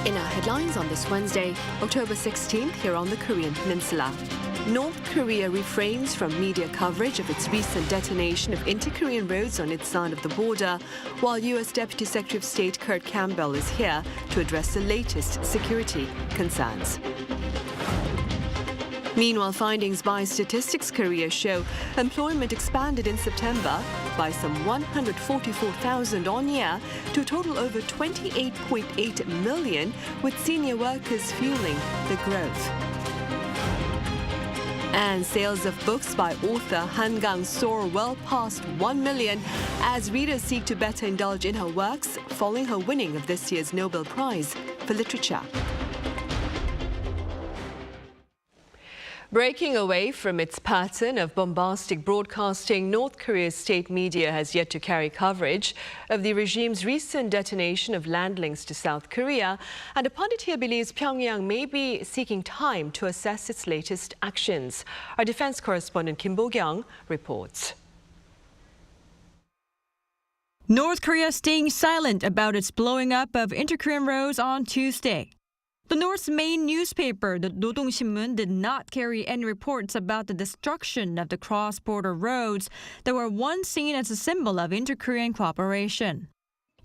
In our headlines on this Wednesday, October 16th, here on the Korean Peninsula. North Korea refrains from media coverage of its recent detonation of inter-Korean roads on its side of the border, while U.S. Deputy Secretary of State Kurt Campbell is here to address the latest security concerns. Meanwhile, findings by Statistics Korea show employment expanded in September by some 144,000 on year to a total over 28.8 million, with senior workers fueling the growth. And sales of books by author Kang soar well past 1 million as readers seek to better indulge in her works following her winning of this year's Nobel Prize for Literature. Breaking away from its pattern of bombastic broadcasting, North Korea's state media has yet to carry coverage of the regime's recent detonation of land links to South Korea, and a pundit here believes Pyongyang may be seeking time to assess its latest actions. Our defense correspondent Kim Bo-kyung reports. North Korea staying silent about its blowing up of inter-Korean roads on Tuesday. The North's main newspaper, the No동-sinmun, did not carry any reports about the destruction of the cross-border roads that were once seen as a symbol of inter-Korean cooperation.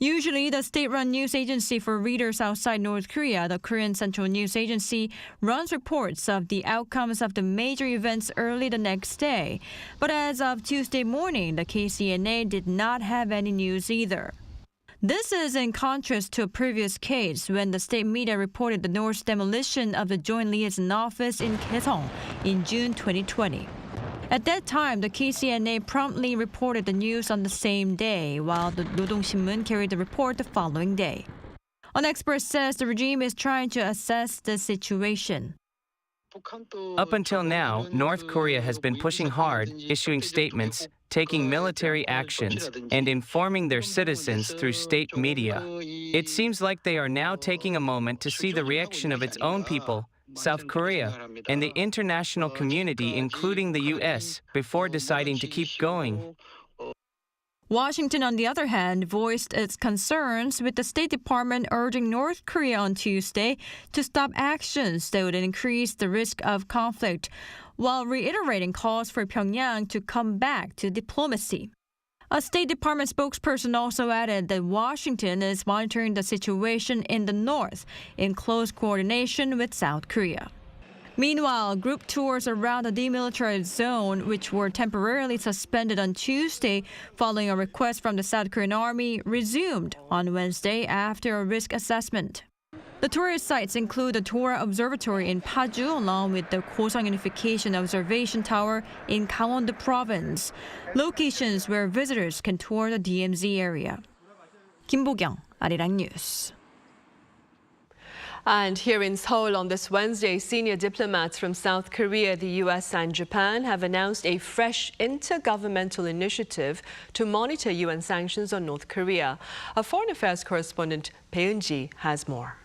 Usually, the state-run news agency for readers outside North Korea, the Korean Central News Agency, runs reports of the outcomes of the major events early the next day. But as of Tuesday morning, the KCNA did not have any news either. This is in contrast to a previous case when the state media reported the North's demolition of the Joint Liaison Office in Kaesong in June 2020. At that time, the KCNA promptly reported the news on the same day, while the No동-sinmun carried the report the following day. An expert says the regime is trying to assess the situation. Up until now, North Korea has been pushing hard, issuing statements, taking military actions, and informing their citizens through state media. It seems like they are now taking a moment to see the reaction of its own people, South Korea, and the international community, including the U.S., before deciding to keep going. Washington, on the other hand, voiced its concerns, with the State Department urging North Korea on Tuesday to stop actions that would increase the risk of conflict, while reiterating calls for Pyongyang to come back to diplomacy. A State Department spokesperson also added that Washington is monitoring the situation in the North in close coordination with South Korea. Meanwhile, group tours around the demilitarized zone, which were temporarily suspended on Tuesday following a request from the South Korean Army, resumed on Wednesday after a risk assessment. The tourist sites include the Tora Observatory in Paju, along with the Goseong Unification Observation Tower in Gangwon-do Province, locations where visitors can tour the DMZ area. Kim Bo-kyung, Arirang News. And here in Seoul on this Wednesday, senior diplomats from South Korea, the U.S. and Japan have announced a fresh intergovernmental initiative to monitor UN sanctions on North Korea. Our foreign affairs correspondent Bae Eun-ji has more.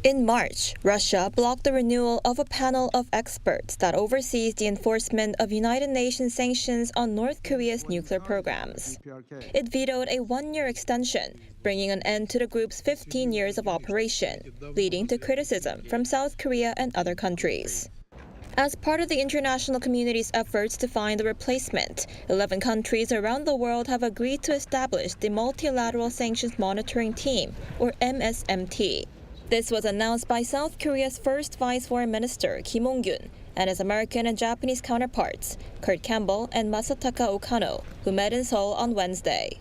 In March, Russia blocked the renewal of a panel of experts that oversees the enforcement of United Nations sanctions on North Korea's nuclear programs. It vetoed a one-year extension, bringing an end to the group's 15 years of operation, leading to criticism from South Korea and other countries. As part of the international community's efforts to find a replacement, 11 countries around the world have agreed to establish the Multilateral Sanctions Monitoring Team, or MSMT. This was announced by South Korea's first Vice Foreign Minister, Kim Hong-kyun, and his American and Japanese counterparts, Kurt Campbell and Masataka Okano, who met in Seoul on Wednesday.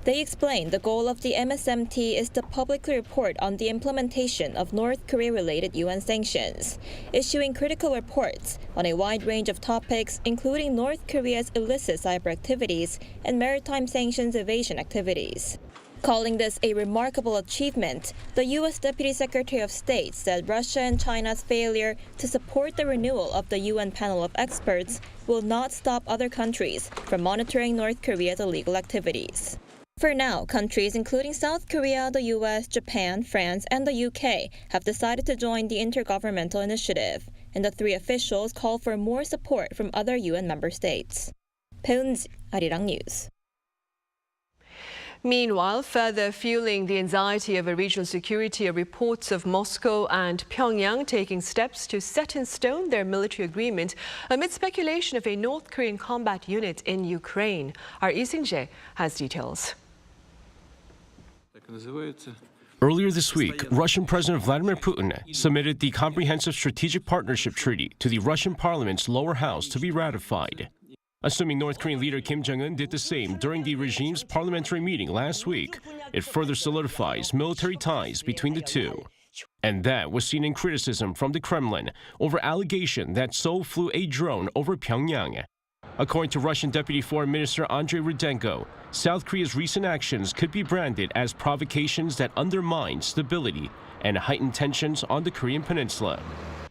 They explained the goal of the MSMT is to publicly report on the implementation of North Korea-related UN sanctions, issuing critical reports on a wide range of topics, including North Korea's illicit cyber activities and maritime sanctions evasion activities. Calling this a remarkable achievement, the U.S. Deputy Secretary of State said Russia and China's failure to support the renewal of the UN panel of experts will not stop other countries from monitoring North Korea's illegal activities. For now, countries including South Korea, the U.S., Japan, France, and the U.K. have decided to join the intergovernmental initiative, and the three officials call for more support from other UN member states. Bae Eun-ji, Arirang News. Meanwhile, further fueling the anxiety over regional security are reports of Moscow and Pyongyang taking steps to set in stone their military agreement amid speculation of a North Korean combat unit in Ukraine. Our Lee Seung-jae has details. Earlier this week, Russian President Vladimir Putin submitted the Comprehensive Strategic Partnership Treaty to the Russian parliament's lower house to be ratified. Assuming North Korean leader Kim Jong-un did the same during the regime's parliamentary meeting last week, it further solidifies military ties between the two. And that was seen in criticism from the Kremlin over allegation that Seoul flew a drone over Pyongyang. According to Russian Deputy Foreign Minister Andrei Rudenko, South Korea's recent actions could be branded as provocations that undermine stability and heighten tensions on the Korean peninsula.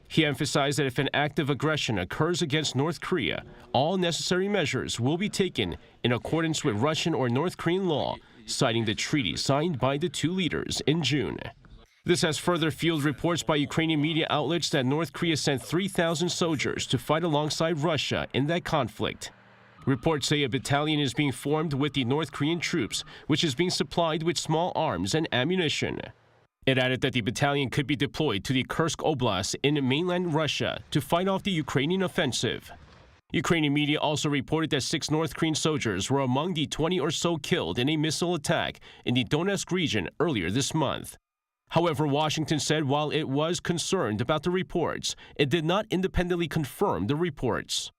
He emphasized that if an act of aggression occurs against North Korea, all necessary measures will be taken in accordance with Russian or North Korean law, citing the treaty signed by the two leaders in June. This has further fueled reports by Ukrainian media outlets that North Korea sent 3,000 soldiers to fight alongside Russia in that conflict. Reports say a battalion is being formed with the North Korean troops, which is being supplied with small arms and ammunition. It added that the battalion could be deployed to the Kursk Oblast in mainland Russia to fight off the Ukrainian offensive. Ukrainian media also reported that 6 North Korean soldiers were among the 20 or so killed in a missile attack in the Donetsk region earlier this month. However, Washington said while it was concerned about the reports, it did not independently confirm the reports.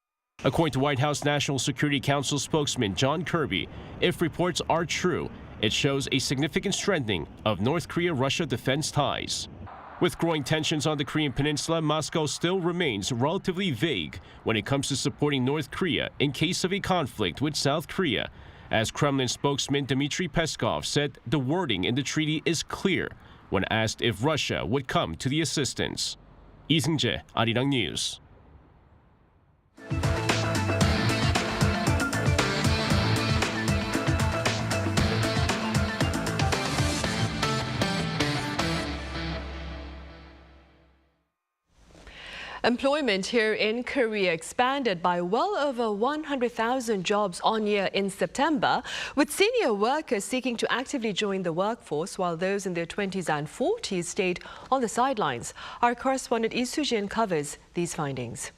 According to White House National Security Council spokesman John Kirby, if reports are true, it shows a significant strengthening of North Korea-Russia defense ties. With growing tensions on the Korean peninsula, Moscow still remains relatively vague when it comes to supporting North Korea in case of a conflict with South Korea. As Kremlin spokesman Dmitry Peskov said, the wording in the treaty is clear when asked if Russia would come to the assistance. Lee Seung-jae, Arirang News. Employment here in Korea expanded by well over 100,000 jobs on year in September, with senior workers seeking to actively join the workforce while those in their 20s and 40s stayed on the sidelines. Our correspondent Lee Soo-jin covers these findings.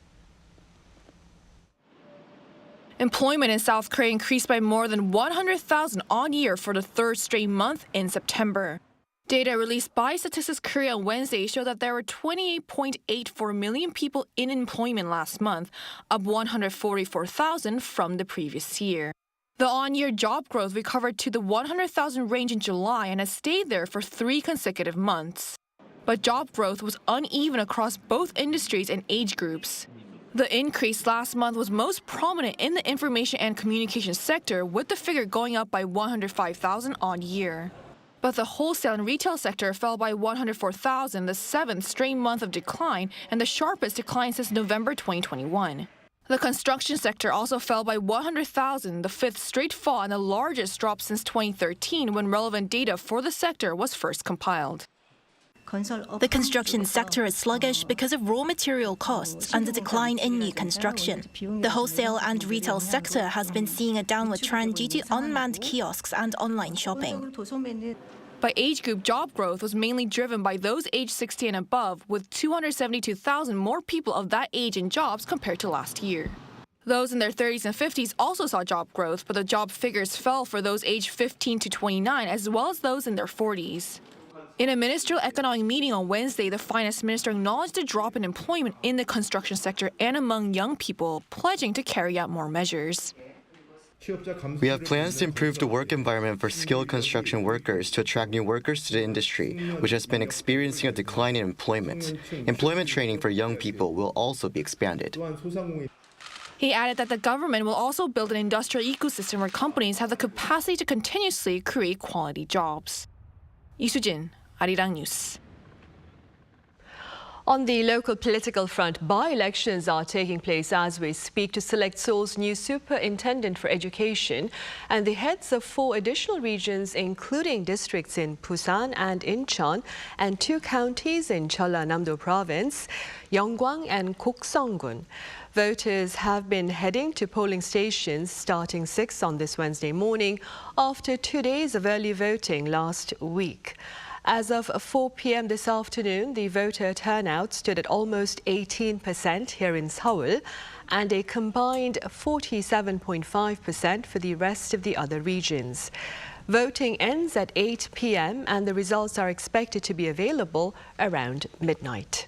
Employment in South Korea increased by more than 100,000 on year for the third straight month in September. Data released by Statistics Korea on Wednesday showed that there were 28.84 million people in employment last month, up 144,000 from the previous year. The on-year job growth recovered to the 100,000 range in July and has stayed there for 3 consecutive months. But job growth was uneven across both industries and age groups. The increase last month was most prominent in the information and communication sector, with the figure going up by 105,000 on year. But the wholesale and retail sector fell by 104,000, the 7th straight month of decline and the sharpest decline since November 2021. The construction sector also fell by 100,000, the 5th straight fall and the largest drop since 2013 when relevant data for the sector was first compiled. The construction sector is sluggish because of raw material costs and the decline in new construction. The wholesale and retail sector has been seeing a downward trend due to unmanned kiosks and online shopping. By age group, job growth was mainly driven by those aged 60 and above, with 272,000 more people of that age in jobs compared to last year. Those in their 30s and 50s also saw job growth, but the job figures fell for those aged 15 to 29 as well as those in their 40s. In a ministerial economic meeting on Wednesday, the finance minister acknowledged the drop in employment in the construction sector and among young people, pledging to carry out more measures. We have plans to improve the work environment for skilled construction workers to attract new workers to the industry, which has been experiencing a decline in employment. Employment training for young people will also be expanded. He added that the government will also build an industrial ecosystem where companies have the capacity to continuously create quality jobs. Lee Soo-jin, Arirang News. On the local political front, by-elections are taking place as we speak to select Seoul's new superintendent for education and the heads of 4 additional regions, including districts in Busan and Incheon and 2 counties in Jeollanam-do province, Yeonggwang and Gokseong-gun. Voters have been heading to polling stations starting 6 on this Wednesday morning after 2 days of early voting last week. As of 4 p.m. this afternoon, the voter turnout stood at almost 18% here in Seoul and a combined 47.5% for the rest of the other regions. Voting ends at 8 p.m. and the results are expected to be available around midnight.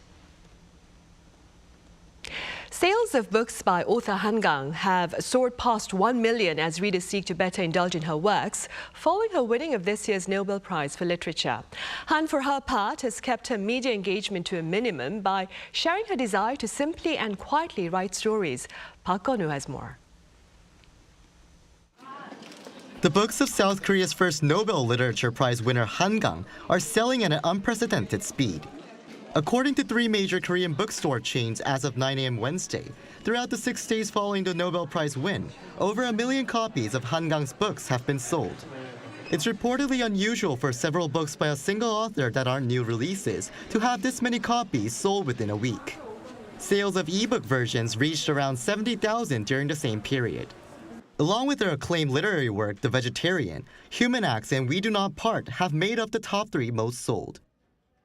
Sales of books by author Kang have soared past 1 million as readers seek to better indulge in her works, following her winning of this year's Nobel Prize for Literature. Han, for her part, has kept her media engagement to a minimum by sharing her desire to simply and quietly write stories. Park Gun-woo has more. The books of South Korea's first Nobel Literature Prize winner Kang are selling at an unprecedented speed. According to 3 major Korean bookstore chains as of 9 a.m. Wednesday, throughout the 6 days following the Nobel Prize win, over 1 million copies of Kang's books have been sold. It's reportedly unusual for several books by a single author that aren't new releases to have this many copies sold within a week. Sales of ebook versions reached around 70,000 during the same period. Along with their acclaimed literary work, The Vegetarian, Human Acts, and We Do Not Part have made up the top 3 most sold.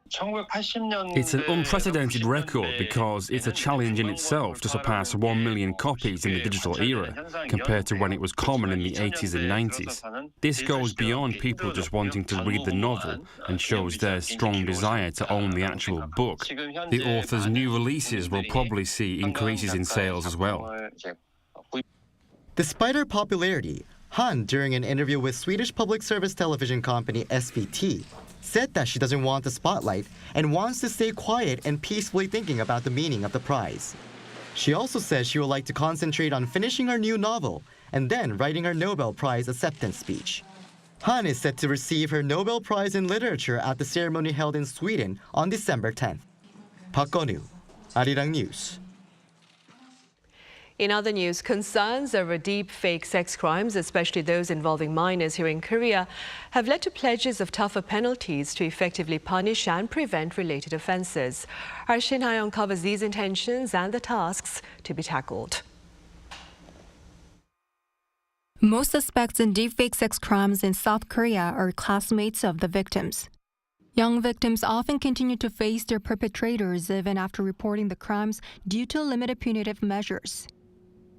It's an unprecedented record because it's a challenge in itself to surpass 1 million copies in the digital era, compared to when it was common in the 80s and 90s. This goes beyond people just wanting to read the novel and shows their strong desire to own the actual book. The author's new releases will probably see increases in sales as well. Despite her popularity, Han, during an interview with Swedish public service television company SVT, said that she doesn't want the spotlight and wants to stay quiet and peacefully thinking about the meaning of the prize. She also says she would like to concentrate on finishing her new novel and then writing her Nobel Prize acceptance speech. Han is set to receive her Nobel Prize in Literature at the ceremony held in Sweden on December 10th. Park Gun-woo, Arirang News. In other news, concerns over deepfake sex crimes, especially those involving minors here in Korea, have led to pledges of tougher penalties to effectively punish and prevent related offences. Our Shin Ha-young covers these intentions and the tasks to be tackled. Most suspects in deepfake sex crimes in South Korea are classmates of the victims. Young victims often continue to face their perpetrators even after reporting the crimes due to limited punitive measures.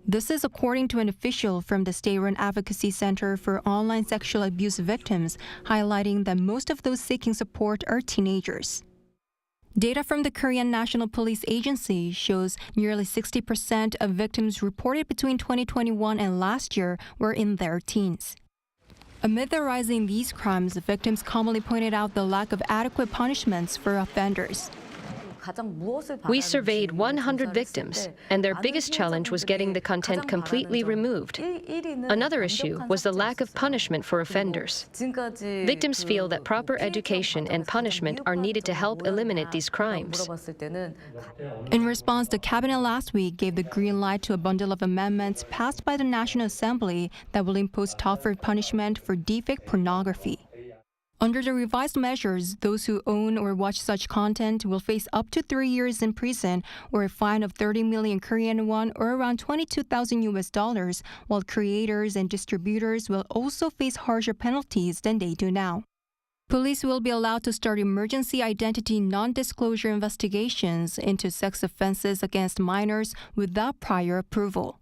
This is according to an official from the state-run Advocacy Center for Online Sexual Abuse Victims, highlighting that most of those seeking support are teenagers. Data from the Korean National Police Agency shows nearly 60% of victims reported between 2021 and last year were in their teens. Amid the rise in these crimes, victims commonly pointed out the lack of adequate punishments for offenders. We surveyed 100 victims, and their biggest challenge was getting the content completely removed. Another issue was the lack of punishment for offenders. Victims feel that proper education and punishment are needed to help eliminate these crimes. In response, the cabinet last week gave the green light to a bundle of amendments passed by the National Assembly that will impose tougher punishment for deepfake pornography. Under the revised measures, those who own or watch such content will face up to 3 years in prison or a fine of 30 million Korean won or around $22,000, while creators and distributors will also face harsher penalties than they do now. Police will be allowed to start emergency identity non-disclosure investigations into sex offenses against minors without prior approval.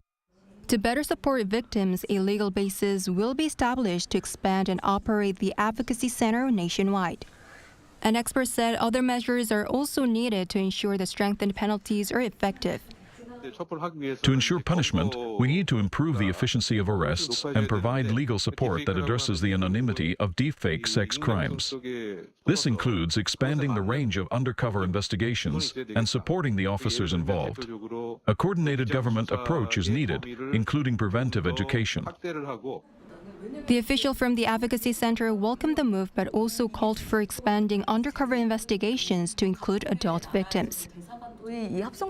To better support victims, a legal basis will be established to expand and operate the Advocacy Center nationwide. An expert said other measures are also needed to ensure the strengthened penalties are effective. To ensure punishment, we need to improve the efficiency of arrests and provide legal support that addresses the anonymity of deepfake sex crimes. This includes expanding the range of undercover investigations and supporting the officers involved. A coordinated government approach is needed, including preventive education. The official from the Advocacy Center welcomed the move but also called for expanding undercover investigations to include adult victims.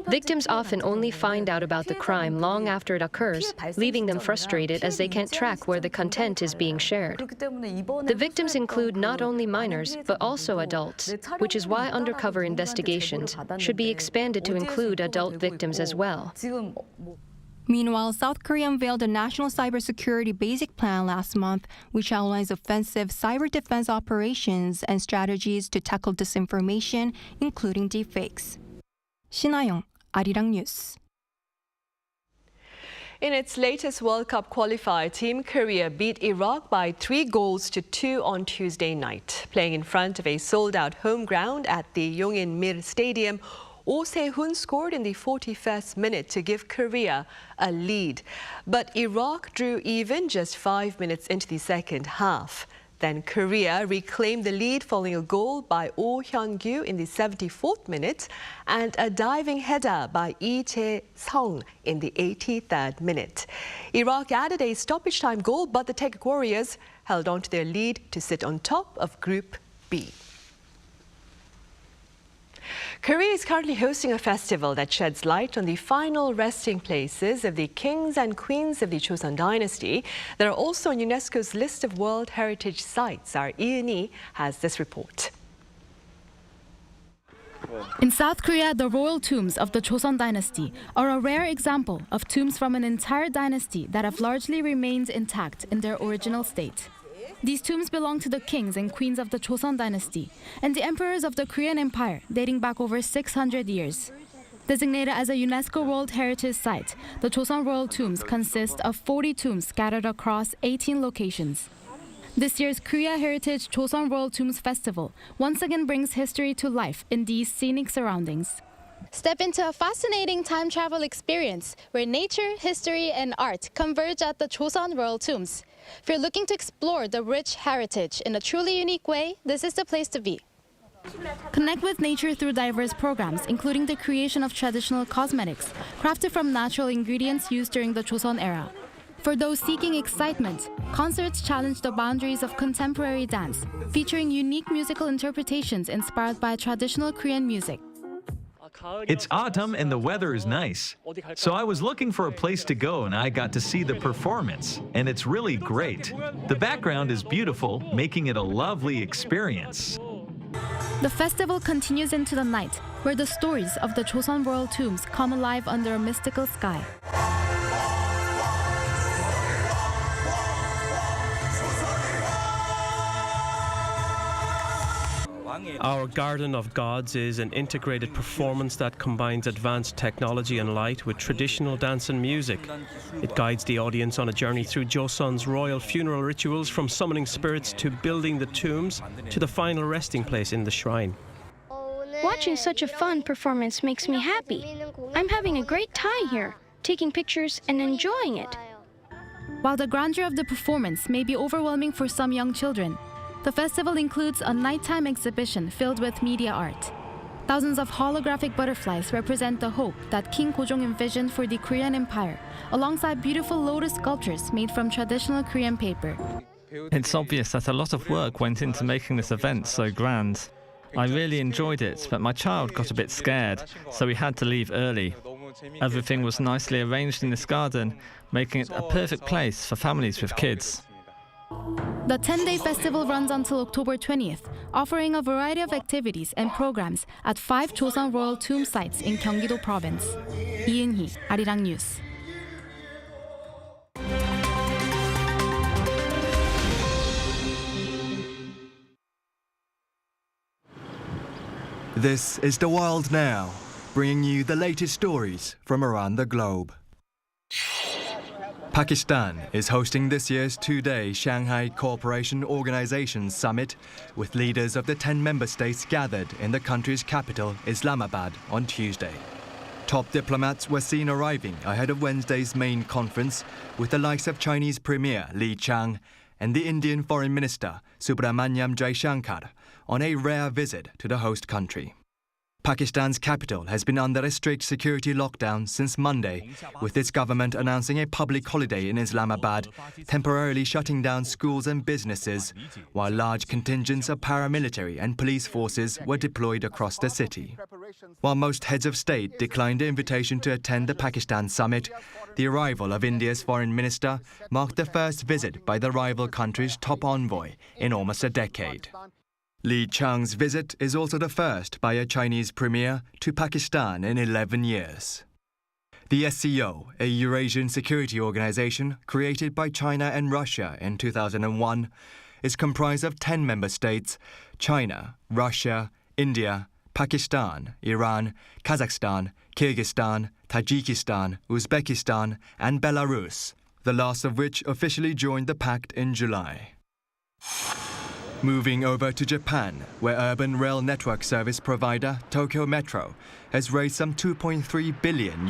Victims often only find out about the crime long after it occurs, leaving them frustrated as they can't track where the content is being shared. The victims include not only minors, but also adults, which is why undercover investigations should be expanded to include adult victims as well. Meanwhile, South Korea unveiled a national cybersecurity basic plan last month, which outlines offensive cyber defense operations and strategies to tackle disinformation, including deepfakes. 신하영, Arirang News. In its latest World Cup qualifier, Team Korea beat Iraq by 3-2 on Tuesday night. Playing in front of a sold-out home ground at the Yongin-Mir Stadium, Oh Se-hun scored in the 41st minute to give Korea a lead. But Iraq drew even just 5 minutes into the second half. Then Korea reclaimed the lead following a goal by Oh Hyun-gyu in the 74th minute and a diving header by Lee Jae-sung in the 83rd minute. Iraq added a stoppage time goal, but the Taeguk Warriors held on to their lead to sit on top of Group B. Korea is currently hosting a festival that sheds light on the final resting places of the kings and queens of the Joseon dynasty that are also on UNESCO's list of World Heritage Sites. Our Lee has this report. In South Korea, the royal tombs of the Joseon dynasty are a rare example of tombs from an entire dynasty that have largely remained intact in their original state. These tombs belong to the kings and queens of the Joseon dynasty and the emperors of the Korean Empire dating back over 600 years. Designated as a UNESCO World Heritage Site, the Joseon royal tombs consist of 40 tombs scattered across 18 locations. This year's Korea Heritage Joseon Royal Tombs Festival once again brings history to life in these scenic surroundings. Step into a fascinating time travel experience where nature, history, and art converge at the Joseon Royal Tombs. If you're looking to explore the rich heritage in a truly unique way, this is the place to be. Connect with nature through diverse programs, including the creation of traditional cosmetics crafted from natural ingredients used during the Joseon era. For those seeking excitement, concerts challenge the boundaries of contemporary dance, featuring unique musical interpretations inspired by traditional Korean music. It's autumn and the weather is nice. So I was looking for a place to go and I got to see the performance, and it's really great. The background is beautiful, making it a lovely experience. The festival continues into the night, where the stories of the Joseon royal tombs come alive under a mystical sky. Our Garden of Gods is an integrated performance that combines advanced technology and light with traditional dance and music. It guides the audience on a journey through Joseon's royal funeral rituals, from summoning spirits to building the tombs to the final resting place in the shrine. Watching such a fun performance makes me happy. I'm having a great time here, taking pictures and enjoying it. While the grandeur of the performance may be overwhelming for some young children, the festival includes a nighttime exhibition filled with media art. Thousands of holographic butterflies represent the hope that King Gojong envisioned for the Korean Empire, alongside beautiful lotus sculptures made from traditional Korean paper. It's obvious that a lot of work went into making this event so grand. I really enjoyed it, but my child got a bit scared, so we had to leave early. Everything was nicely arranged in this garden, making it a perfect place for families with kids. The 10-day festival runs until October 20th, offering a variety of activities and programs at 5 Joseon royal tomb sites in Gyeonggi-do province. Lee, Arirang News. This is The World Now, bringing you the latest stories from around the globe. Pakistan is hosting this year's two-day Shanghai Cooperation Organization Summit, with leaders of the 10 member states gathered in the country's capital, Islamabad, on Tuesday. Top diplomats were seen arriving ahead of Wednesday's main conference, with the likes of Chinese Premier Li Qiang and the Indian Foreign Minister Subramanyam Jaishankar on a rare visit to the host country. Pakistan's capital has been under a strict security lockdown since Monday, with its government announcing a public holiday in Islamabad, temporarily shutting down schools and businesses, while large contingents of paramilitary and police forces were deployed across the city. While most heads of state declined the invitation to attend the Pakistan summit, the arrival of India's foreign minister marked the first visit by the rival country's top envoy in almost a decade. Li Chang's visit is also the first by a Chinese premier to Pakistan in 11 years. The SCO, a Eurasian security organization created by China and Russia in 2001, is comprised of 10 member states: China, Russia, India, Pakistan, Iran, Kazakhstan, Kyrgyzstan, Tajikistan, Uzbekistan, and Belarus, the last of which officially joined the pact in July. Moving over to Japan, where urban rail network service provider Tokyo Metro has raised some $2.3 billion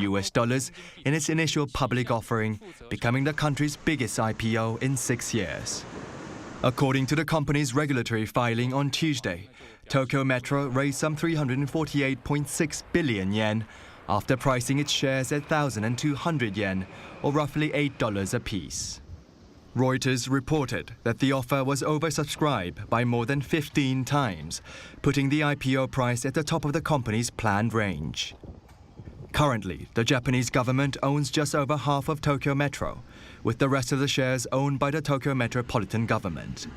in its initial public offering, becoming the country's biggest IPO in 6 years. According to the company's regulatory filing on Tuesday, Tokyo Metro raised some 348.6 billion yen after pricing its shares at 1,200 yen, or roughly $8 apiece. Reuters reported that the offer was oversubscribed by more than 15 times, putting the IPO price at the top of the company's planned range. Currently, the Japanese government owns just over half of Tokyo Metro, with the rest of the shares owned by the Tokyo Metropolitan Government.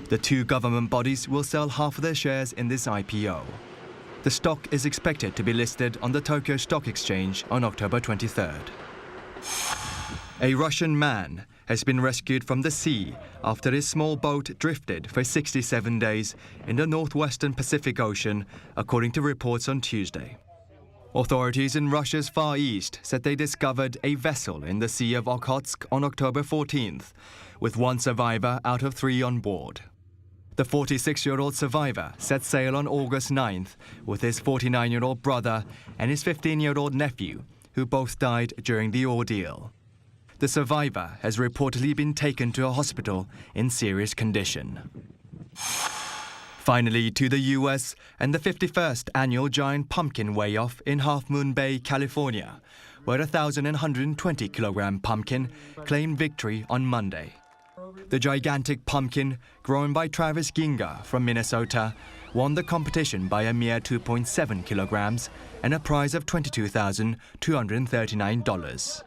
The two government bodies will sell half of their shares in this IPO. The stock is expected to be listed on the Tokyo Stock Exchange on October 23rd. A Russian man has been rescued from the sea after his small boat drifted for 67 days in the northwestern Pacific Ocean, according to reports on Tuesday. Authorities in Russia's Far East said they discovered a vessel in the Sea of Okhotsk on October 14th, with one survivor out of 3 on board. The 46-year-old survivor set sail on August 9th with his 49-year-old brother and his 15-year-old nephew, who both died during the ordeal. The survivor has reportedly been taken to a hospital in serious condition. Finally, to the U.S. and the 51st annual Giant Pumpkin Weigh-Off in Half Moon Bay, California, where a 1,120-kilogram pumpkin claimed victory on Monday. The gigantic pumpkin, grown by Travis Ginga from Minnesota, won the competition by a mere 2.7 kilograms and a prize of $22,239.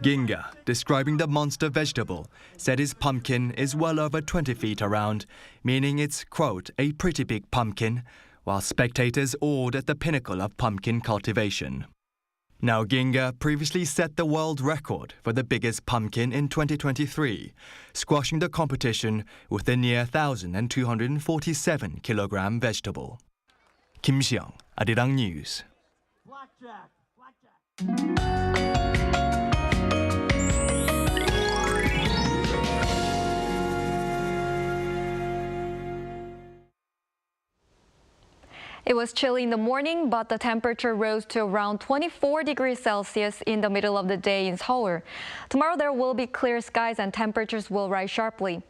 Ginga, describing the monster vegetable, said his pumpkin is well over 20 feet around, meaning it's, quote, a pretty big pumpkin, while spectators awed at the pinnacle of pumpkin cultivation. Now, Ginga previously set the world record for the biggest pumpkin in 2023, squashing the competition with the near 1,247-kilogram vegetable. Kim Seong, Arirang News. It was chilly in the morning, but the temperature rose to around 24 degrees Celsius in the middle of the day in Seoul. Tomorrow there will be clear skies and temperatures will rise sharply.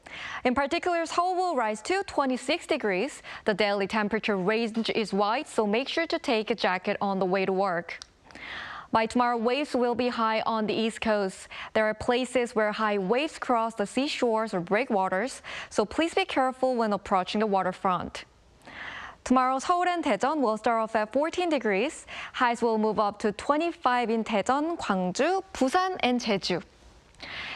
In particular, Seoul will rise to 26 degrees. The daily temperature range is wide, so make sure to take a jacket on the way to work. By tomorrow, waves will be high on the East Coast. There are places where high waves cross the seashores or breakwaters, so please be careful when approaching the waterfront. Tomorrow, Seoul and Daejeon will start off at 14 degrees. Highs will move up to 25 in Daejeon, Gwangju, Busan, and Jeju.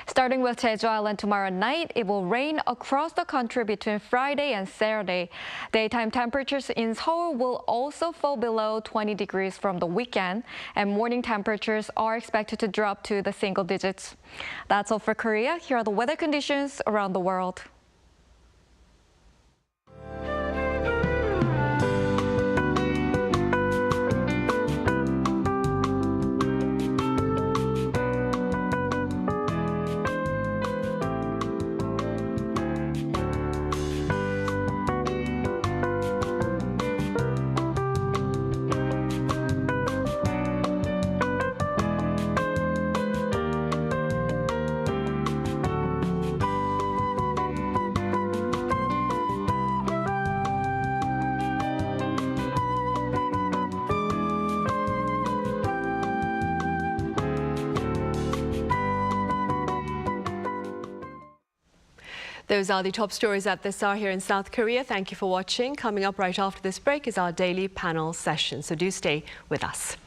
Starting with Jeju Island tomorrow night, it will rain across the country between Friday and Saturday. Daytime temperatures in Seoul will also fall below 20 degrees from the weekend, and morning temperatures are expected to drop to the single digits. That's all for Korea. Here are the weather conditions around the world. Those are the top stories at this hour here in South Korea. Thank you for watching. Coming up right after this break is our daily panel session, so do stay with us.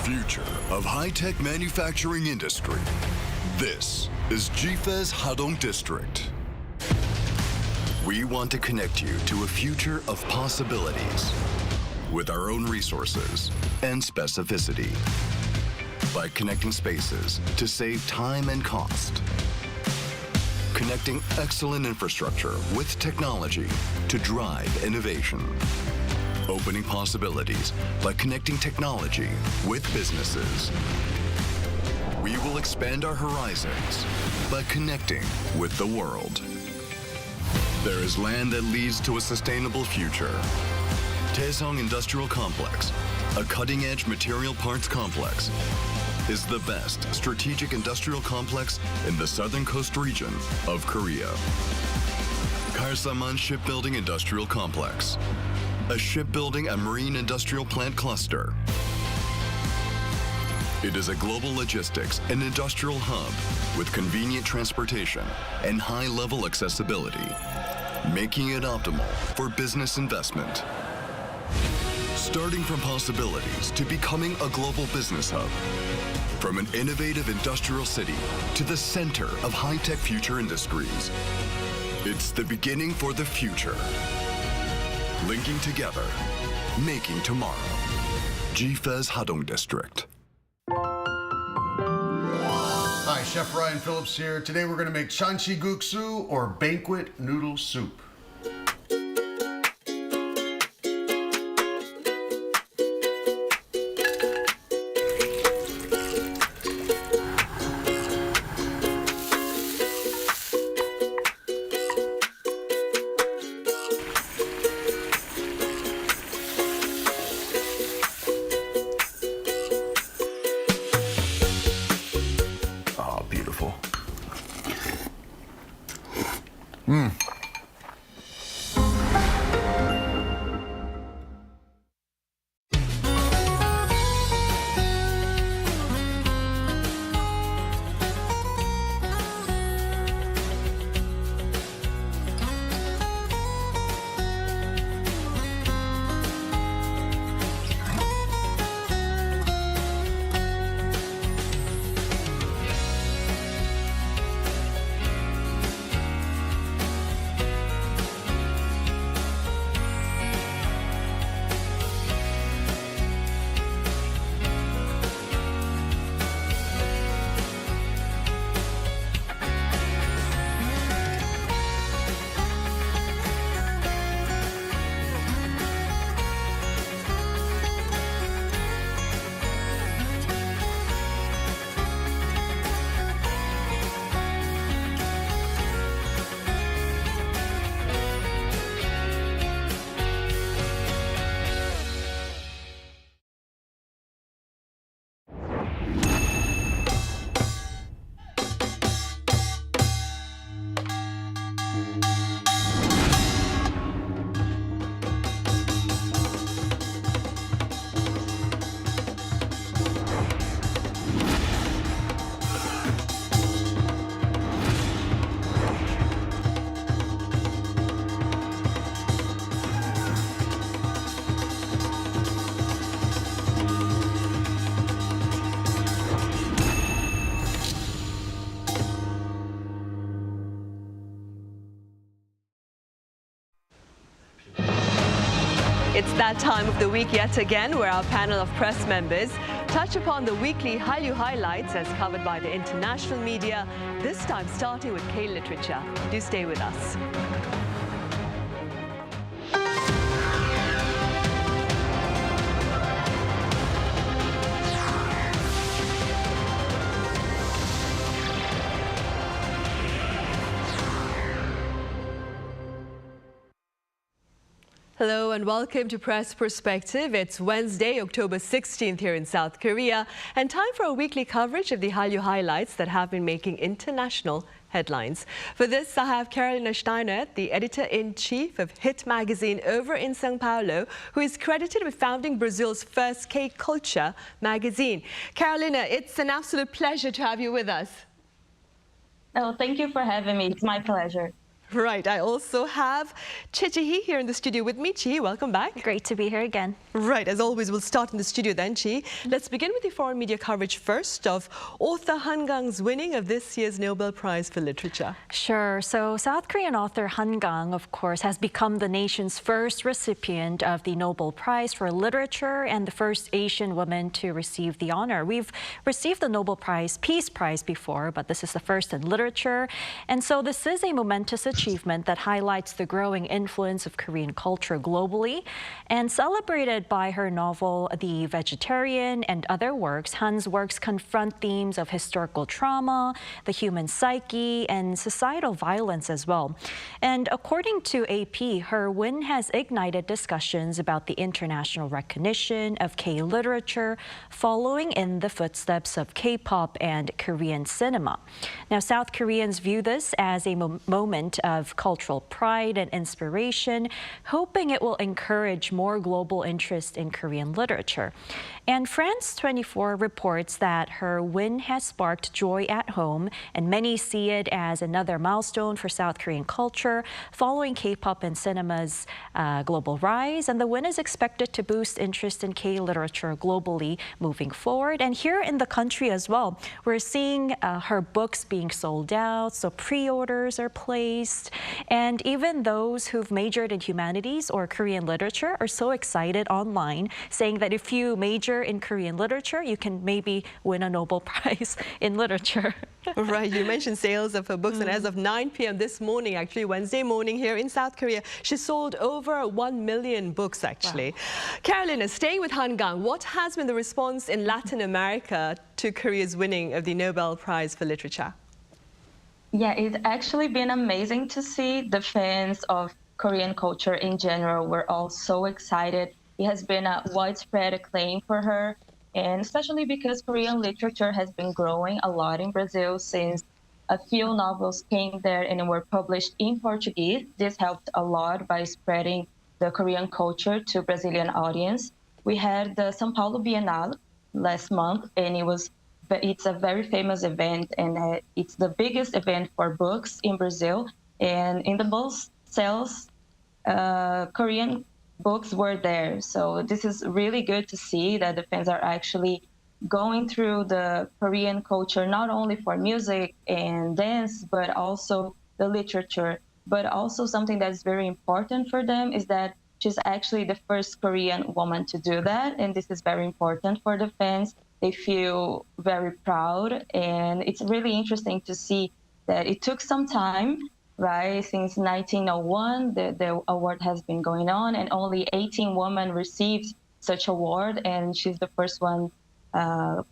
Future of high-tech manufacturing industry. This is GFE's Hadong District. We want to connect you to a future of possibilities with our own resources and specificity by connecting spaces to save time and cost. Connecting excellent infrastructure with technology to drive innovation. Opening possibilities by connecting technology with businesses. We will expand our horizons by connecting with the world. There is land that leads to a sustainable future. Taesong Industrial Complex, a cutting-edge material parts complex, is the best strategic industrial complex in the southern coast region of Korea. Karsaman Shipbuilding Industrial Complex, a shipbuilding and marine industrial plant cluster. It is a global logistics and industrial hub with convenient transportation and high-level accessibility, making it optimal for business investment. Starting from possibilities to becoming a global business hub, from an innovative industrial city to the center of high-tech future industries. It's the beginning for the future. Linking together, making tomorrow. GFE's Hadong District. Hi, Chef Ryan Phillips here. Today we're going to make chanchi guksu, or banquet noodle soup. It's that time of the week yet again where our panel of press members touch upon the weekly Hallyu highlights as covered by the international media, this time starting with K-literature. Do stay with us. Hello and welcome to Press Perspective. It's Wednesday, October 16th here in South Korea, and time for a weekly coverage of the Hallyu highlights that have been making international headlines. For this, I have Carolina Steiner, the editor-in-chief of Hit magazine over in São Paulo, who is credited with founding Brazil's first K-culture magazine. Carolina, it's an absolute pleasure to have you with us. Oh, thank you for having me. It's my pleasure. Right. I also have Chi here in the studio with me. Chi, welcome back. Great to be here again. Right. As always, we'll start in the studio then, Chi. Let's begin with the foreign media coverage first of author Han Kang's winning of this year's Nobel Prize for Literature. Sure. So South Korean author Han Kang, of course, has become the nation's first recipient of the Nobel Prize for Literature and the first Asian woman to receive the honor. We've received the Nobel Prize, Peace Prize before, but this is the first in literature. And so this is a momentous achievement that highlights the growing influence of Korean culture globally. And celebrated by her novel, The Vegetarian, and other works, Han's works confront themes of historical trauma, the human psyche, and societal violence as well. And according to AP, her win has ignited discussions about the international recognition of K-literature, following in the footsteps of K-pop and Korean cinema. Now, South Koreans view this as a moment of cultural pride and inspiration, hoping it will encourage more global interest in Korean literature. And France 24 reports that her win has sparked joy at home, and many see it as another milestone for South Korean culture, following K-pop and cinema's global rise. And the win is expected to boost interest in K-literature globally moving forward. And here in the country as well, we're seeing her books being sold out, so pre-orders are placed. And even those who've majored in humanities or Korean literature are so excited online, saying that if you major in Korean literature, you can maybe win a Nobel Prize in literature. Right, you mentioned sales of her books, and as of 9 p.m. this morning, actually Wednesday morning here in South Korea, she sold over 1 million books actually. Wow. Carolina, staying with Han Kang, what has been the response in Latin America to Korea's winning of the Nobel Prize for Literature? Yeah, it's actually been amazing to see. The fans of Korean culture in general were all so excited. It has been a widespread acclaim for her, and especially because Korean literature has been growing a lot in Brazil since a few novels came there and were published in Portuguese. This helped a lot by spreading the Korean culture to Brazilian audience. We had the São Paulo Bienal last month, and it's a very famous event, and it's the biggest event for books in Brazil. And in the most sales, Korean books were there. So this is really good to see that the fans are actually going through the Korean culture, not only for music and dance, but also the literature. But also something that's very important for them is that she's actually the first Korean woman to do that. And this is very important for the fans. They feel very proud, and it's really interesting to see that it took some time, right? Since 1901, the award has been going on, and only 18 women received such award, and she's the first one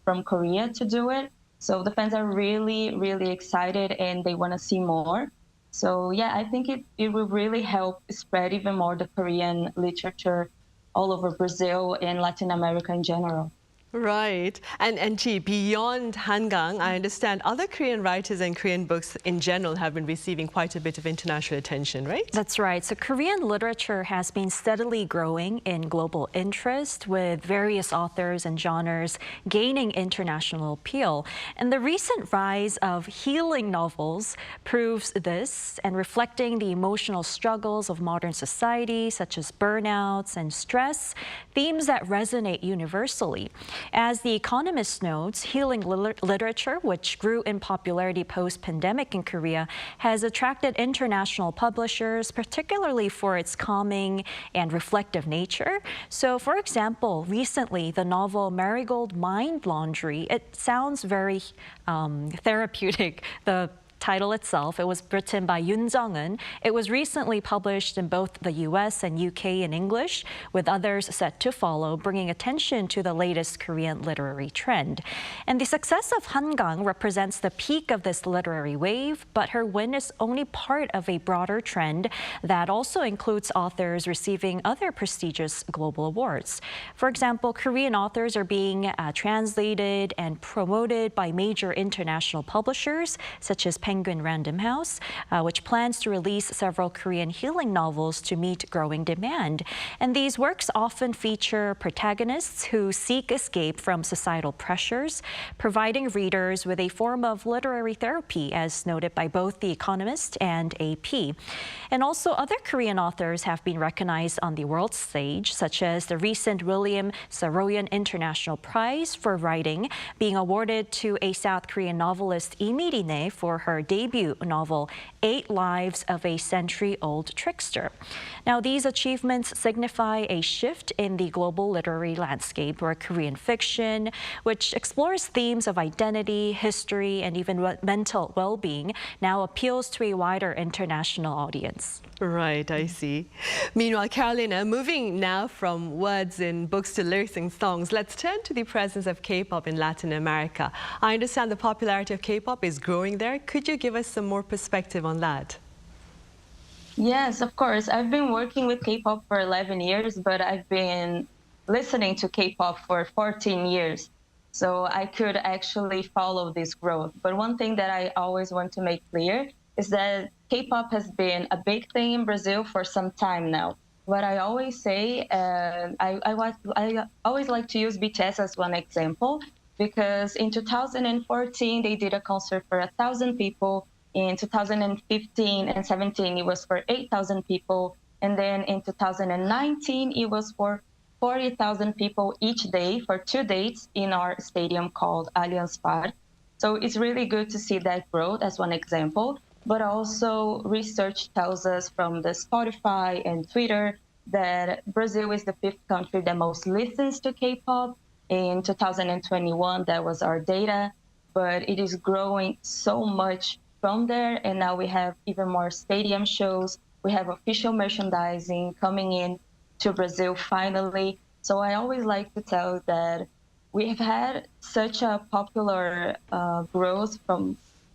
from Korea to do it. So the fans are really, really excited, and they want to see more. So yeah, I think it will really help spread even more the Korean literature all over Brazil and Latin America in general. Right. And Chi, beyond Han Kang, I understand other Korean writers and Korean books in general have been receiving quite a bit of international attention, right? That's right. So Korean literature has been steadily growing in global interest, with various authors and genres gaining international appeal. And the recent rise of healing novels proves this, and reflecting the emotional struggles of modern society, such as burnouts and stress, themes that resonate universally. As The Economist notes, healing literature, which grew in popularity post-pandemic in Korea, has attracted international publishers, particularly for its calming and reflective nature. So, for example, recently, the novel Marigold Mind Laundry, it sounds very therapeutic. The title itself, it was written by Yoon Jung-eun. It was recently published in both the US and UK in English, with others set to follow, bringing attention to the latest Korean literary trend. And the success of Kang represents the peak of this literary wave, but her win is only part of a broader trend that also includes authors receiving other prestigious global awards. For example, Korean authors are being translated and promoted by major international publishers, such as Penguin Random House, which plans to release several Korean healing novels to meet growing demand. And these works often feature protagonists who seek escape from societal pressures, providing readers with a form of literary therapy, as noted by both The Economist and AP. And also, other Korean authors have been recognized on the world stage, such as the recent William Saroyan International Prize for Writing being awarded to a South Korean novelist Lee Mi-ri for her debut novel, 8 Lives of a Century-Old Trickster. Now, these achievements signify a shift in the global literary landscape, where Korean fiction, which explores themes of identity, history, and even mental well-being, now appeals to a wider international audience. Right, I see. Meanwhile, Carolina, moving now from words in books to lyrics and songs, let's turn to the presence of K-pop in Latin America. I understand the popularity of K-pop is growing there. Could you give us some more perspective on that? Yes, of course. I've been working with K-pop for 11 years, but I've been listening to K-pop for 14 years. So I could actually follow this growth. But one thing that I always want to make clear is that K-pop has been a big thing in Brazil for some time now. What I always say, I always like to use BTS as one example, because in 2014, they did a concert for 1,000 people. In 2015 and 17, it was for 8,000 people. And then in 2019, it was for 40,000 people each day for 2 days in our stadium called Allianz Parque. So it's really good to see that growth as one example. But also research tells us from the Spotify and Twitter that Brazil is the 5th country that most listens to K-pop. In 2021, that was our data, but it is growing so much from there. And now we have even more stadium shows. We have official merchandising coming in to Brazil finally. So I always like to tell that we have had such a popular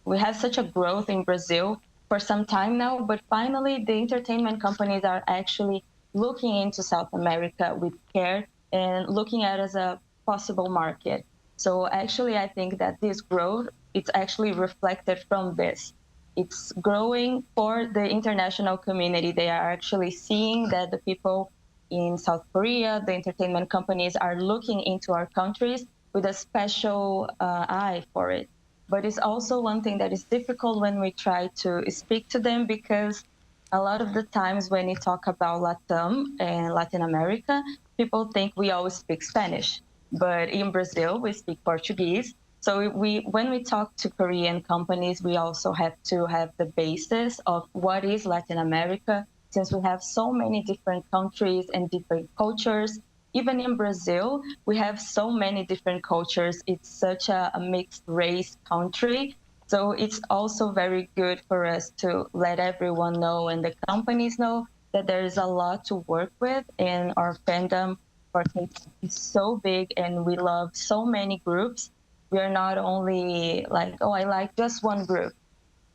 we have such a growth in Brazil for some time now, but finally the entertainment companies are actually looking into South America with care and looking at it as a possible market. So actually, I think that this growth, it's actually reflected from this. It's growing for the international community. They are actually seeing that the people in South Korea, the entertainment companies are looking into our countries with a special eye for it. But it's also one thing that is difficult when we try to speak to them, because a lot of the times when we talk about LATAM and Latin America, people think we always speak Spanish. But in Brazil, we speak Portuguese. So when we talk to Korean companies, we also have to have the basis of what is Latin America, since we have so many different countries and different cultures. Even in Brazil, we have so many different cultures. It's such a mixed race country. So it's also very good for us to let everyone know and the companies know that there is a lot to work with, and our fandom for K-pop is so big and we love so many groups. We are not only like, oh, I like just one group.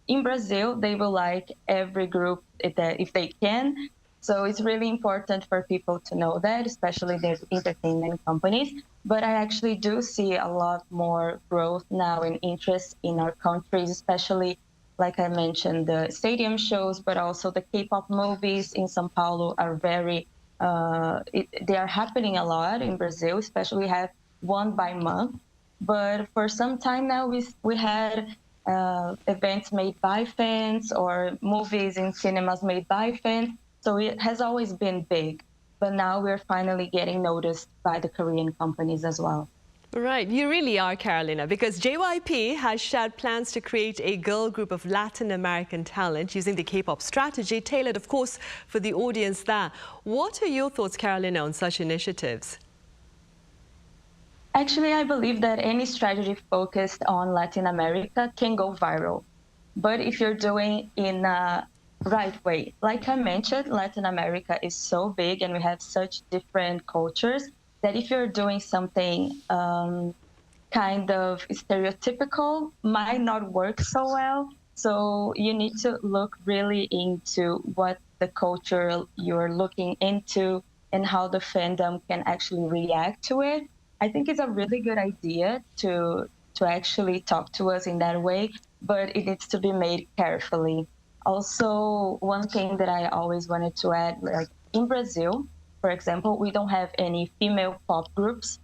In Brazil, they will like every group if they can. So it's really important for people to know that, especially the entertainment companies. But I actually do see a lot more growth now and interest in our countries, especially, like I mentioned, the stadium shows, but also the K-pop movies in São Paulo are very, they are happening a lot in Brazil, especially we have one by month. But for some time now, we had events made by fans or movies in cinemas made by fans. So it has always been big, but now we're finally getting noticed by the Korean companies as well. Right, you really are, Carolina, because JYP has shared plans to create a girl group of Latin American talent using the K-pop strategy, tailored, of course, for the audience there. What are your thoughts, Carolina, on such initiatives? Actually, I believe that any strategy focused on Latin America can go viral. But if you're doing in a right way, like I mentioned, Latin America is so big and we have such different cultures that if you're doing something kind of stereotypical, might not work so well. So you need to look really into what the culture you're looking into and how the fandom can actually react to it. I think it's a really good idea to actually talk to us in that way, but it needs to be made carefully. Also, one thing that I always wanted to add, like in Brazil, for example, we don't have any female pop groups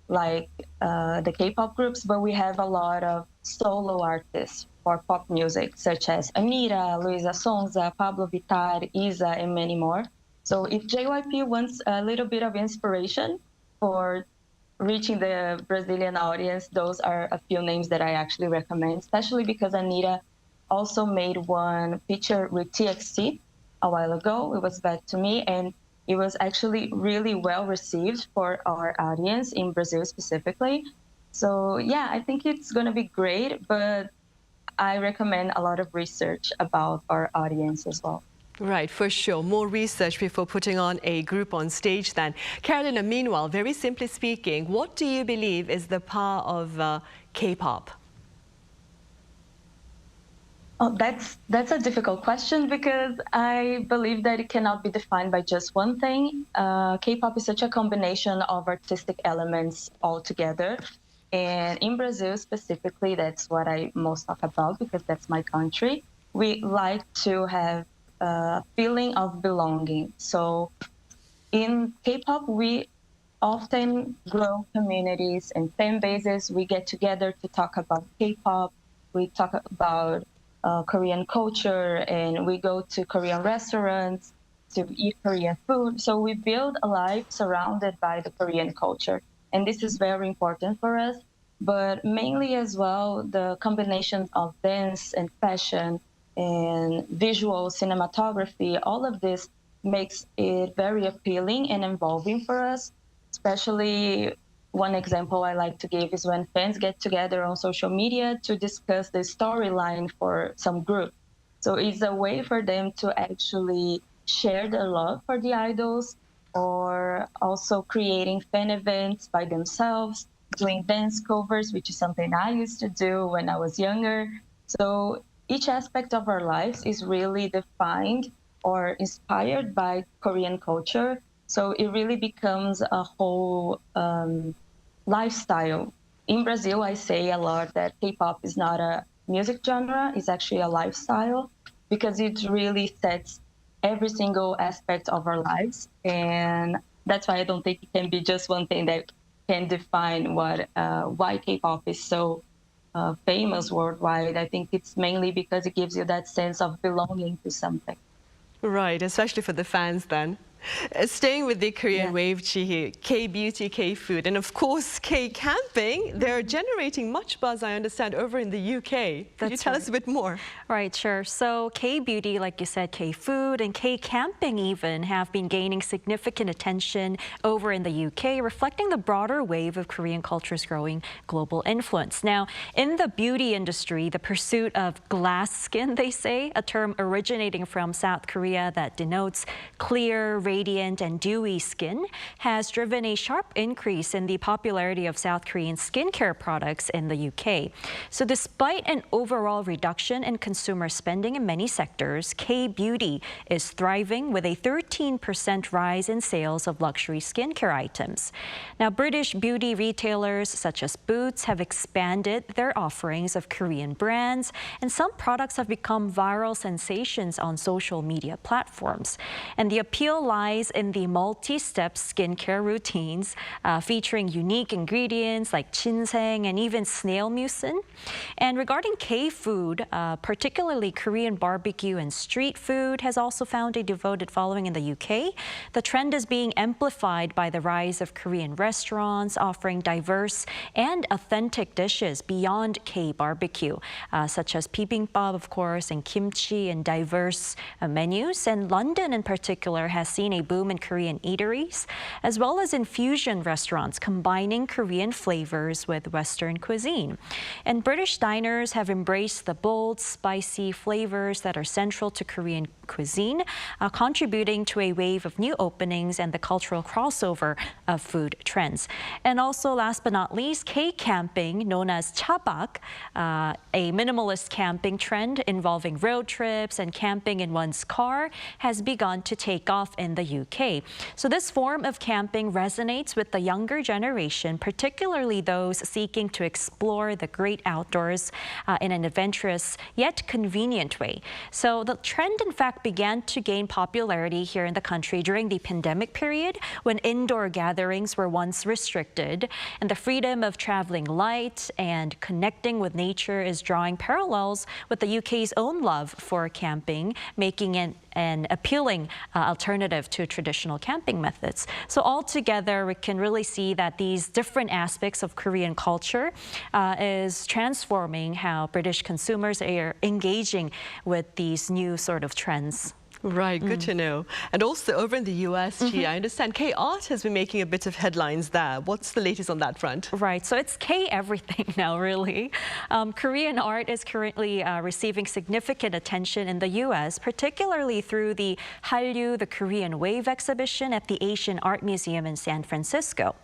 like the K-pop groups, but we have a lot of solo artists for pop music, such as Anita, Luisa Sonza, Pablo Vittar, Isa, and many more. So if JYP wants a little bit of inspiration for reaching the Brazilian audience, those are a few names that I actually recommend, especially because Anita also made one feature with TXT a while ago. It was Back to Me, and it was actually really well received for our audience in Brazil specifically. So yeah, I think it's going to be great, but I recommend a lot of research about our audience as well. Right, for sure. More research before putting on a group on stage then. Carolina, meanwhile, very simply speaking, what do you believe is the power of K-pop? Oh, that's a difficult question because I believe that it cannot be defined by just one thing. K-pop is such a combination of artistic elements all together. And in Brazil specifically, that's what I most talk about because that's my country. We like to have a feeling of belonging. So in K-pop, we often grow communities and fan bases. We get together to talk about K-pop. We talk about Korean culture, and we go to Korean restaurants to eat Korean food. So we build a life surrounded by the Korean culture. And this is very important for us, but mainly as well, the combination of dance and fashion and visual cinematography, all of this makes it very appealing and involving for us. Especially one example I like to give is when fans get together on social media to discuss the storyline for some group. So it's a way for them to actually share their love for the idols, or also creating fan events by themselves, doing dance covers, which is something I used to do when I was younger. So each aspect of our lives is really defined or inspired by Korean culture. So it really becomes a whole lifestyle. In Brazil, I say a lot that K-pop is not a music genre, it's actually a lifestyle because it really sets every single aspect of our lives. And that's why I don't think it can be just one thing that can define why K-pop is so famous worldwide. I think it's mainly because it gives you that sense of belonging to something. Right, especially for the fans then. Staying with the Korean wave, Chihi, K-beauty, K-food, and of course K-camping, they're generating much buzz, I understand, over in the UK. Could you tell us a bit more? Right, sure. So K-beauty, like you said, K-food and K-camping even have been gaining significant attention over in the UK, reflecting the broader wave of Korean culture's growing global influence. Now, in the beauty industry, the pursuit of glass skin, they say, a term originating from South Korea that denotes clear, radiant and dewy skin, has driven a sharp increase in the popularity of South Korean skincare products in the UK. So despite an overall reduction in consumer spending in many sectors, K-beauty is thriving with a 13% rise in sales of luxury skincare items. Now, British beauty retailers such as Boots have expanded their offerings of Korean brands, and some products have become viral sensations on social media platforms. And the appeal lies lies in the multi-step skincare routines featuring unique ingredients like ginseng and even snail mucin. And regarding K-food, particularly Korean barbecue and street food has also found a devoted following in the UK. The trend is being amplified by the rise of Korean restaurants offering diverse and authentic dishes beyond K-barbecue, such as bibimbap, of course, and kimchi and diverse menus. And London in particular has seen a boom in Korean eateries, as well as in fusion restaurants combining Korean flavors with Western cuisine. And British diners have embraced the bold, spicy flavors that are central to Korean cuisine, contributing to a wave of new openings and the cultural crossover of food trends. And also, last but not least, K-camping, known as chabak, a minimalist camping trend involving road trips and camping in one's car, has begun to take off in the UK. So this form of camping resonates with the younger generation, particularly those seeking to explore the great outdoors in an adventurous yet convenient way. So the trend, in fact, began to gain popularity here in the country during the pandemic period when indoor gatherings were once restricted, and the freedom of traveling light and connecting with nature is drawing parallels with the UK's own love for camping, making it an appealing alternative to traditional camping methods. So altogether, we can really see that these different aspects of Korean culture is transforming how British consumers are engaging with these new sort of trends. Right, good to know. And also over in the US, Gia, I understand K-art has been making a bit of headlines there. What's the latest on that front? Right, so it's K-everything now, really. Korean art is currently receiving significant attention in the US, particularly through the Hallyu, the Korean Wave exhibition at the Asian Art Museum in San Francisco.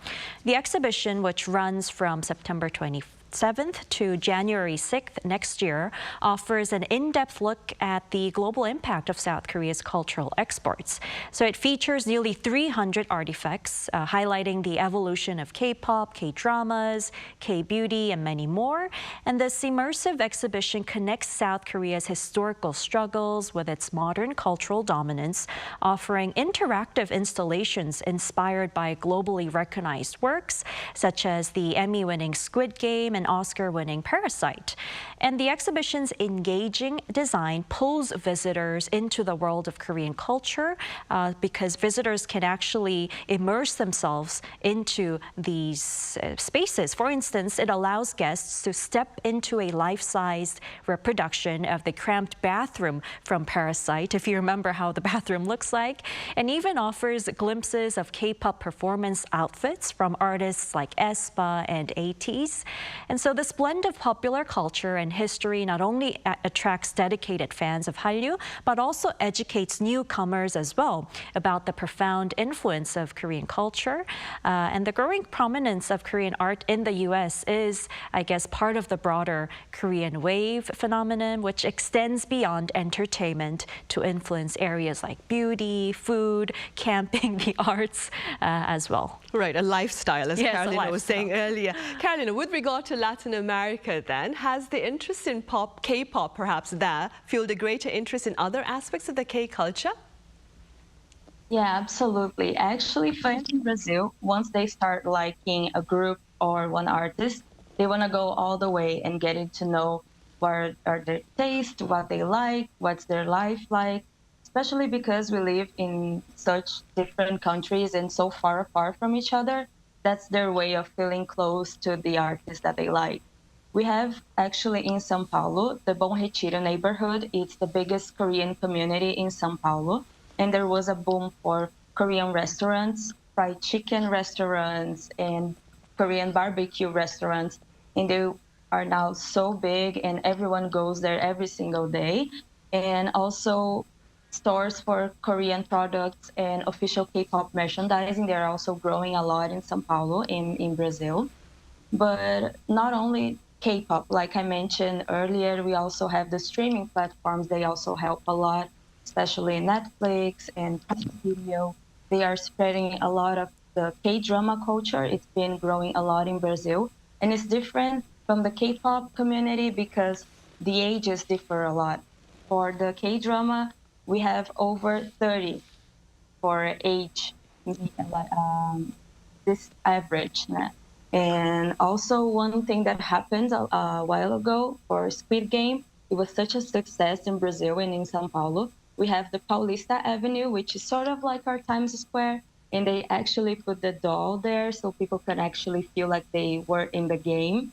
The exhibition, which runs from September 27th to January 6th next year, offers an in-depth look at the global impact of South Korea's cultural exports. So it features nearly 300 artifacts, highlighting the evolution of K-pop, K-dramas, K-beauty, and many more. And this immersive exhibition connects South Korea's historical struggles with its modern cultural dominance, offering interactive installations inspired by globally recognized works, such as the Emmy-winning Squid Game and Oscar-winning Parasite. And the exhibition's engaging design pulls visitors into the world of Korean culture because visitors can actually immerse themselves into these spaces. For instance, it allows guests to step into a life-sized reproduction of the cramped bathroom from Parasite, if you remember how the bathroom looks like, and even offers glimpses of K-pop performance outfits from artists like aespa and ATEEZ. And so this blend of popular culture and history not only attracts dedicated fans of Hallyu, but also educates newcomers as well about the profound influence of Korean culture. And the growing prominence of Korean art in the US is, I guess, part of the broader Korean wave phenomenon, which extends beyond entertainment to influence areas like beauty, food, camping, the arts as well. Right, a lifestyle, as Yes, Carolina was saying earlier. Carolina, with regard to Latin America then, has the interest in K-pop perhaps there fueled a greater interest in other aspects of the K-culture? Yeah, absolutely. Actually, fans in Brazil, once they start liking a group or one artist, they want to go all the way and getting to know what are their tastes, what they like, what's their life like, especially because we live in such different countries and so far apart from each other. That's their way of feeling close to the artists that they like. We have actually in São Paulo, the Bom Retiro neighborhood. It's the biggest Korean community in São Paulo. And there was a boom for Korean restaurants, fried chicken restaurants, and Korean barbecue restaurants. And they are now so big and everyone goes there every single day. And also stores for Korean products and official K-pop merchandising. They're also growing a lot in São Paulo, in Brazil. But not only K-pop, like I mentioned earlier, we also have the streaming platforms. They also help a lot, especially Netflix and Prime Video. They are spreading a lot of the K-drama culture. It's been growing a lot in Brazil. And it's different from the K-pop community because the ages differ a lot. For the K-drama, we have over 30 for age, this average. And also one thing that happened a while ago for Squid Game, it was such a success in Brazil and in São Paulo. We have the Paulista Avenue, which is sort of like our Times Square, and they actually put the doll there so people can actually feel like they were in the game.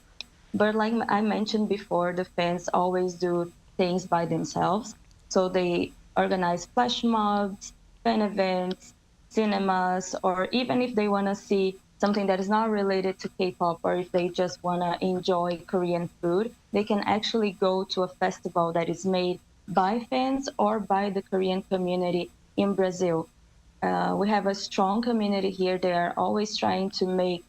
But like I mentioned before, the fans always do things by themselves. So they organize flash mobs, fan events, cinemas, or even if they want to see something that is not related to K-pop, or if they just want to enjoy Korean food, they can actually go to a festival that is made by fans or by the Korean community in Brazil. We have a strong community here. They are always trying to make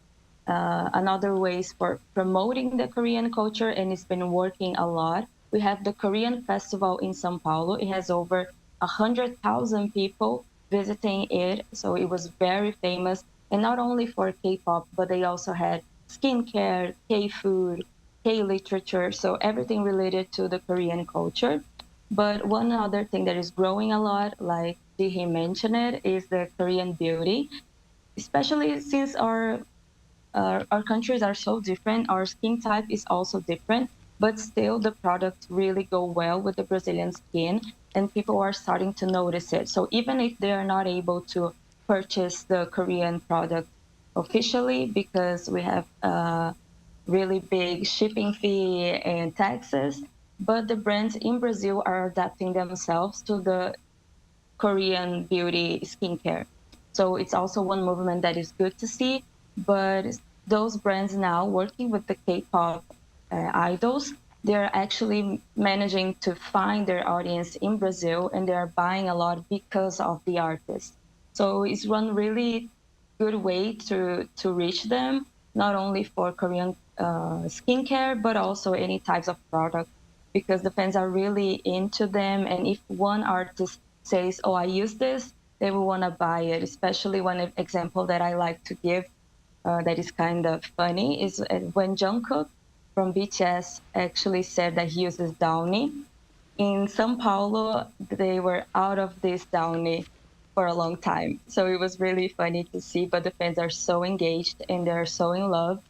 another ways for promoting the Korean culture, and it's been working a lot. We have the Korean Festival in São Paulo. It has over 100,000 people visiting it, so it was very famous. And not only for K-pop, but they also had skincare, K-food, K-literature, so everything related to the Korean culture. But one other thing that is growing a lot, like Jihee mentioned it, is the Korean beauty, especially since our countries are so different. Our skin type is also different, but still the products really go well with the Brazilian skin, and people are starting to notice it. So even if they are not able to purchase the Korean product officially because we have a really big shipping fee and taxes, but the brands in Brazil are adapting themselves to the Korean beauty skincare. So it's also one movement that is good to see, but those brands now working with the K-pop idols, they're actually managing to find their audience in Brazil, and they're buying a lot because of the artists. So it's one really good way to reach them, not only for Korean skincare, but also any types of product, because the fans are really into them. And if one artist says, oh, I use this, they will want to buy it. Especially one example that I like to give that is kind of funny is when Jungkook from BTS actually said that he uses Downy. In São Paulo, they were out of this Downy for a long time. So it was really funny to see, but the fans are so engaged and they're so in love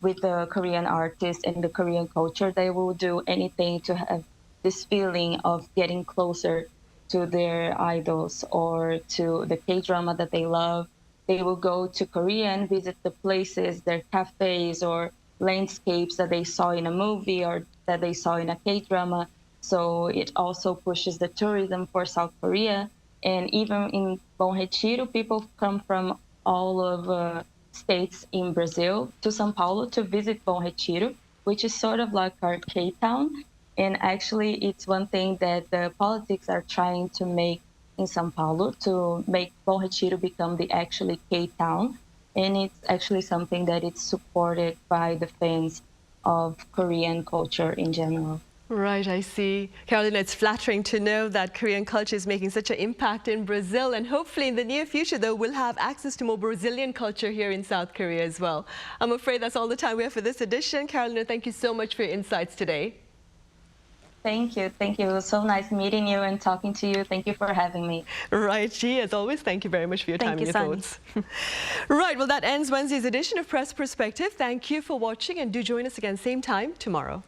with the Korean artists and the Korean culture. They will do anything to have this feeling of getting closer to their idols or to the K-drama that they love. They will go to Korea and visit the places, their cafes or landscapes that they saw in a movie or that they saw in a K-drama. So it also pushes the tourism for South Korea. And even in Bom Retiro, people come from all of states in Brazil to São Paulo to visit Bom Retiro, which is sort of like our K-town. And actually, it's one thing that the politics are trying to make in São Paulo, to make Bom Retiro become the actually K-town. And it's actually something that it's supported by the fans of Korean culture in general. Right, I see. Carolina, it's flattering to know that Korean culture is making such an impact in Brazil, and hopefully in the near future, though, we'll have access to more Brazilian culture here in South Korea as well. I'm afraid that's all the time we have for this edition. Carolina, thank you so much for your insights today. Thank you. Thank you. It was so nice meeting you and talking to you. Thank you for having me. Right, G, as always, thank you very much for your time and your thoughts. Right, well, that ends Wednesday's edition of Press Perspective. Thank you for watching, and do join us again same time tomorrow.